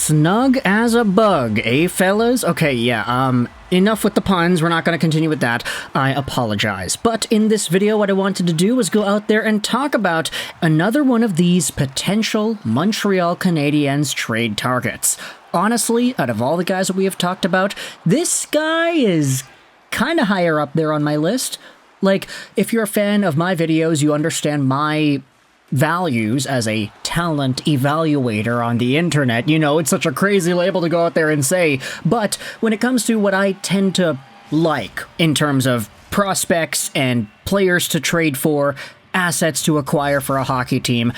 Snug as a bug, eh, fellas? Okay, yeah, enough with the puns, we're not going to continue with that, I apologize. But in this video, what I wanted to do was go out there and talk about another one of these potential Montreal Canadiens trade targets. Honestly, out of all the guys that we have talked about, this guy is kinda higher up there on my list. Like, if you're a fan of my videos, you understand my values as a talent evaluator on the internet. You know, it's such a crazy label to go out there and say, but when it comes to what I tend to like in terms of prospects and players to trade for, assets to acquire for a hockey team,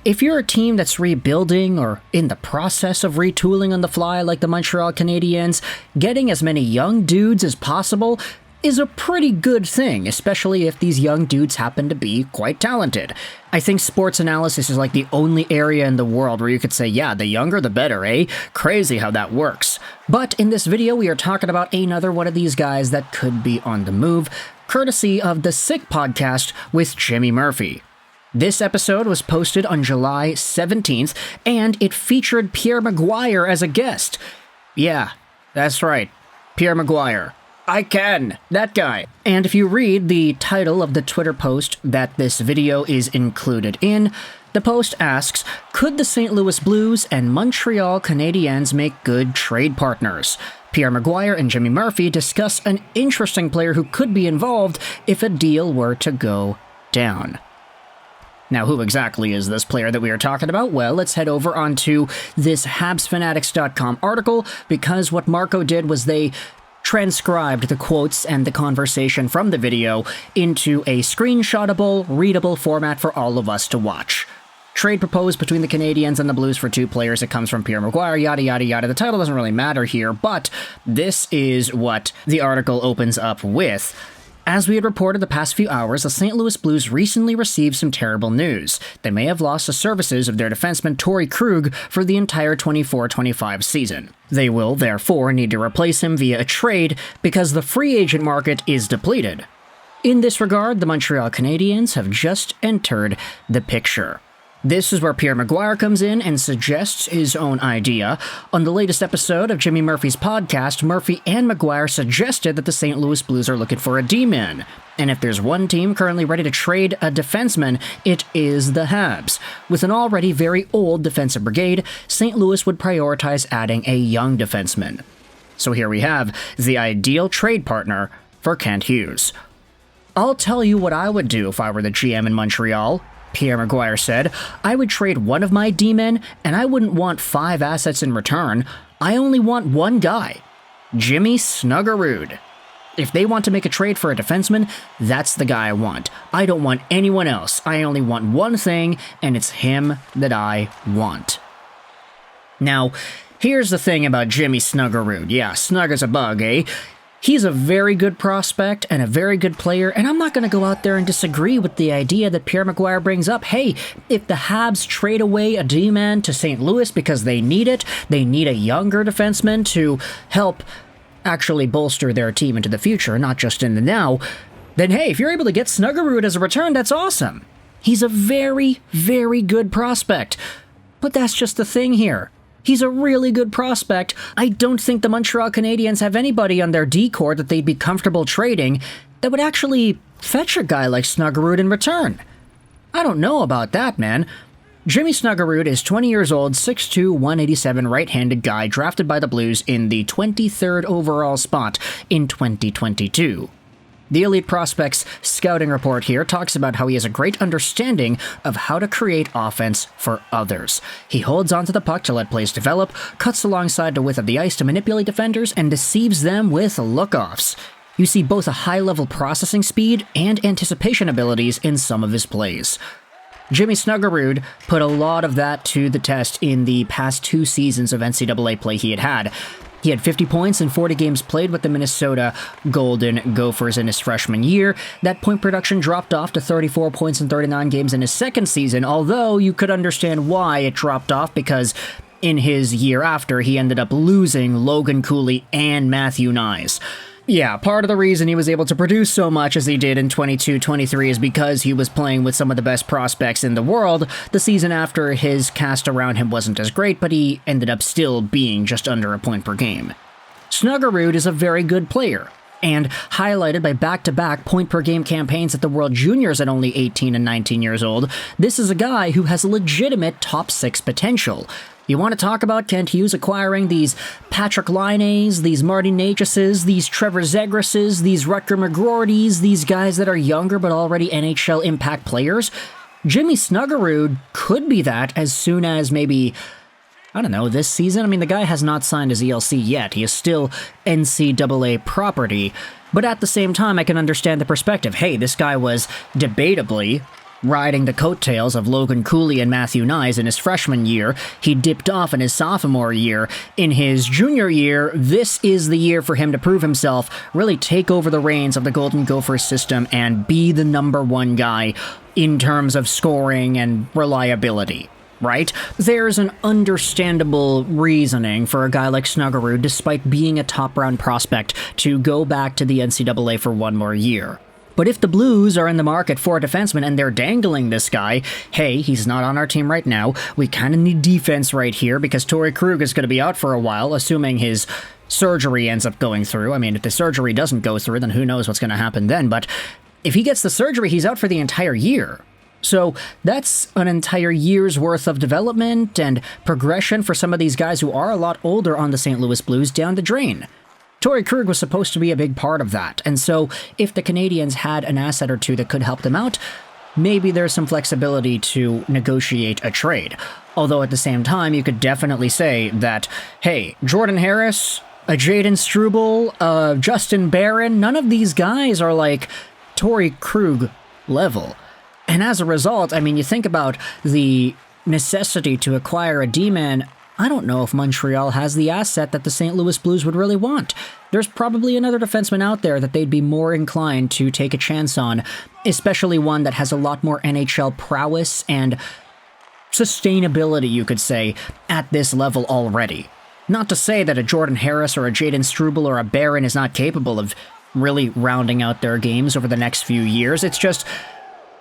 if you're a team that's rebuilding or in the process of retooling on the fly like the Montreal Canadiens, getting as many young dudes as possible is a pretty good thing, especially if these young dudes happen to be quite talented. I think sports analysis is like the only area in the world where you could say, yeah, the younger the better, eh? Crazy how that works. But in this video, we are talking about another one of these guys that could be on the move, courtesy of the Sick podcast with Jimmy Murphy. This episode was posted on July 17th, and it featured Pierre McGuire as a guest. Yeah, that's right, Pierre McGuire. I can, that guy. And if you read the title of the Twitter post that this video is included in, the post asks, could the St. Louis Blues and Montreal Canadiens make good trade partners? Pierre McGuire and Jimmy Murphy discuss an interesting player who could be involved if a deal were to go down. Now, who exactly is this player that we are talking about? Well, let's head over onto this HabsFanatics.com article, because what Marco did was they transcribed the quotes and the conversation from the video into a screenshotable, readable format for all of us to watch. Trade proposed between the Canadiens and the Blues for two players. It comes from Pierre McGuire, yada yada yada. The title doesn't really matter here, but this is what the article opens up with. As we had reported the past few hours, the St. Louis Blues recently received some terrible news. They may have lost the services of their defenseman Torrey Krug for the entire 24-25 season. They will, therefore, need to replace him via a trade because the free agent market is depleted. In this regard, the Montreal Canadiens have just entered the picture. This is where Pierre McGuire comes in and suggests his own idea. On the latest episode of Jimmy Murphy's podcast, Murphy and McGuire suggested that the St. Louis Blues are looking for a D-man. And if there's one team currently ready to trade a defenseman, it is the Habs. With an already very old defensive brigade, St. Louis would prioritize adding a young defenseman. So here we have the ideal trade partner for Kent Hughes. I'll tell you what I would do if I were the GM in Montreal, Pierre McGuire said. I would trade one of my D-men, and I wouldn't want 5 assets in return. I only want one guy, Jimmy Snuggerud. If they want to make a trade for a defenseman, that's the guy I want. I don't want anyone else. I only want one thing, and it's him that I want. Now, here's the thing about Jimmy Snuggerud. Yeah, snug as a bug, eh? He's a very good prospect and a very good player, and I'm not going to go out there and disagree with the idea that Pierre McGuire brings up. Hey, if the Habs trade away a D-man to St. Louis because they need it, they need a younger defenseman to help actually bolster their team into the future, not just in the now, then hey, if you're able to get Snuggerud as a return, that's awesome. He's a very, very good prospect. But that's just the thing here. He's a really good prospect. I don't think the Montreal Canadiens have anybody on their D-core that they'd be comfortable trading that would actually fetch a guy like Snuggerud in return. I don't know about that, man. Jimmy Snuggerud is 20 years old, 6'2", 187 right-handed guy drafted by the Blues in the 23rd overall spot in 2022. The Elite Prospects scouting report here talks about how he has a great understanding of how to create offense for others. He holds onto the puck to let plays develop, cuts alongside the width of the ice to manipulate defenders, and deceives them with look-offs. You see both a high-level processing speed and anticipation abilities in some of his plays. Jimmy Snuggerud put a lot of that to the test in the past 2 seasons of NCAA play he had. He had 50 points in 40 games played with the Minnesota Golden Gophers in his freshman year. That point production dropped off to 34 points in 39 games in his second season, although you could understand why it dropped off because in his year after, he ended up losing Logan Cooley and Matthew Nyes. Yeah, part of the reason he was able to produce so much as he did in 22-23 is because he was playing with some of the best prospects in the world. The season after, his cast around him wasn't as great, but he ended up still being just under a point per game. Snuggerud is a very good player, and highlighted by back-to-back point-per-game campaigns at the World Juniors at only 18 and 19 years old, this is a guy who has legitimate top-6 potential. You want to talk about Kent Hughes acquiring these Patrick Laine's, these Marty Natuses, these Trevor Zegras, these Rutger McGroartys, these guys that are younger but already NHL impact players? Jimmy Snuggerud could be that as soon as maybe, I don't know, this season? I mean, the guy has not signed his ELC yet. He is still NCAA property. But at the same time, I can understand the perspective. Hey, this guy was debatably riding the coattails of Logan Cooley and Matthew Nyes in his freshman year. He dipped off in his sophomore year. In his junior year, this is the year for him to prove himself, really take over the reins of the Golden Gophers system and be the #1 guy in terms of scoring and reliability. Right? There's an understandable reasoning for a guy like Snuggerud, despite being a top-round prospect, to go back to the NCAA for one more year. But if the Blues are in the market for a defenseman and they're dangling this guy, hey, he's not on our team right now, we kind of need defense right here because Torrey Krug is going to be out for a while, assuming his surgery ends up going through. I mean, if the surgery doesn't go through, then who knows what's going to happen then, but if he gets the surgery, he's out for the entire year. So that's an entire year's worth of development and progression for some of these guys who are a lot older on the St. Louis Blues down the drain. Torrey Krug was supposed to be a big part of that, and so if the Canadiens had an asset or two that could help them out, maybe there's some flexibility to negotiate a trade. Although at the same time, you could definitely say that, hey, Jordan Harris, a Jayden Struble, Justin Barron, none of these guys are like Torrey Krug level. And as a result, I mean, you think about the necessity to acquire a D-man. I don't know if Montreal has the asset that the St. Louis Blues would really want. There's probably another defenseman out there that they'd be more inclined to take a chance on, especially one that has a lot more NHL prowess and sustainability, you could say, at this level already. Not to say that a Jordan Harris or a Jayden Struble or a Barron is not capable of really rounding out their games over the next few years. It's just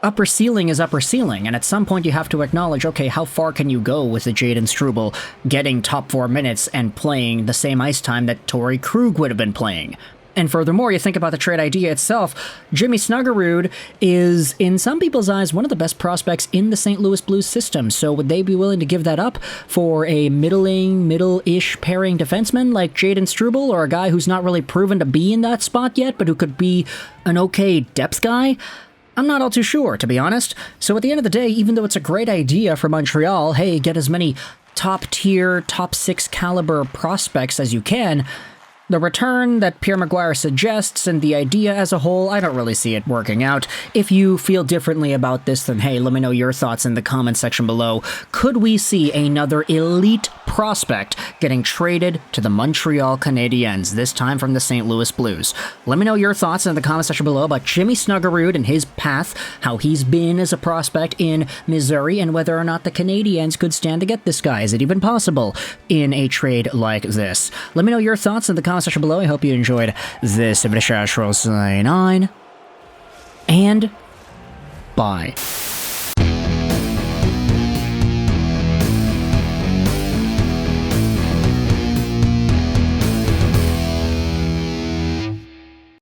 upper ceiling is upper ceiling, and at some point you have to acknowledge, okay, how far can you go with the Jayden Struble getting top 4 minutes and playing the same ice time that Torrey Krug would have been playing? And furthermore, you think about the trade idea itself, Jimmy Snuggerud is, in some people's eyes, one of the best prospects in the St. Louis Blues system, so would they be willing to give that up for a middle-ish pairing defenseman like Jayden Struble, or a guy who's not really proven to be in that spot yet, but who could be an okay depth guy? I'm not all too sure, to be honest. So at the end of the day, even though it's a great idea for Montreal, hey, get as many top-tier, top-6 caliber prospects as you can, the return that Pierre Maguire suggests and the idea as a whole, I don't really see it working out. If you feel differently about this, then hey, let me know your thoughts in the comments section below. Could we see another elite prospect getting traded to the Montreal Canadiens, this time from the St. Louis Blues? Let me know your thoughts in the comment section below about Jimmy Snuggerud and his path, how he's been as a prospect in Missouri, and whether or not the Canadiens could stand to get this guy. Is it even possible in a trade like this? Let me know your thoughts in the comment section below. I hope you enjoyed this video. Zayne, and bye.